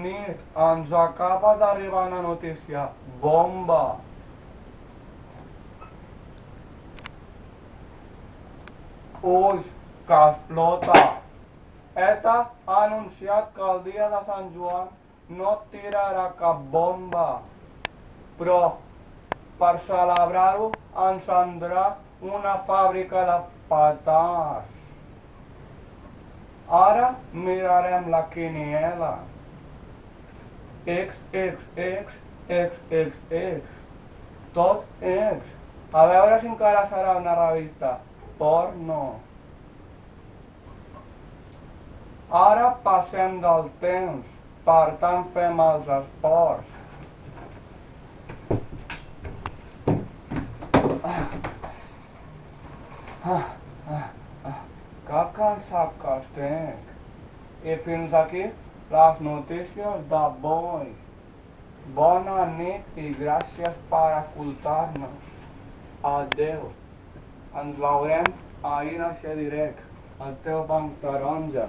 nit ens acaba d'arribar una notícia bomba. Uix, que explota. ETA ha anunciat que el dia de Sant Joan no tirarà cap bomba, però per celebrar-ho encendrà una fàbrica de petards. Ara mirarem la quiniela. XXX, XXX, tot X. A veure si encara serà una revista porno. Ara passem del temps, per tant fem els esports. Que cansat que estic. I fins aquí les notícies d'avui. Bona nit i gràcies per escoltar-nos. Adeu. Ens veurem a INC Direct, el teu banc taronja.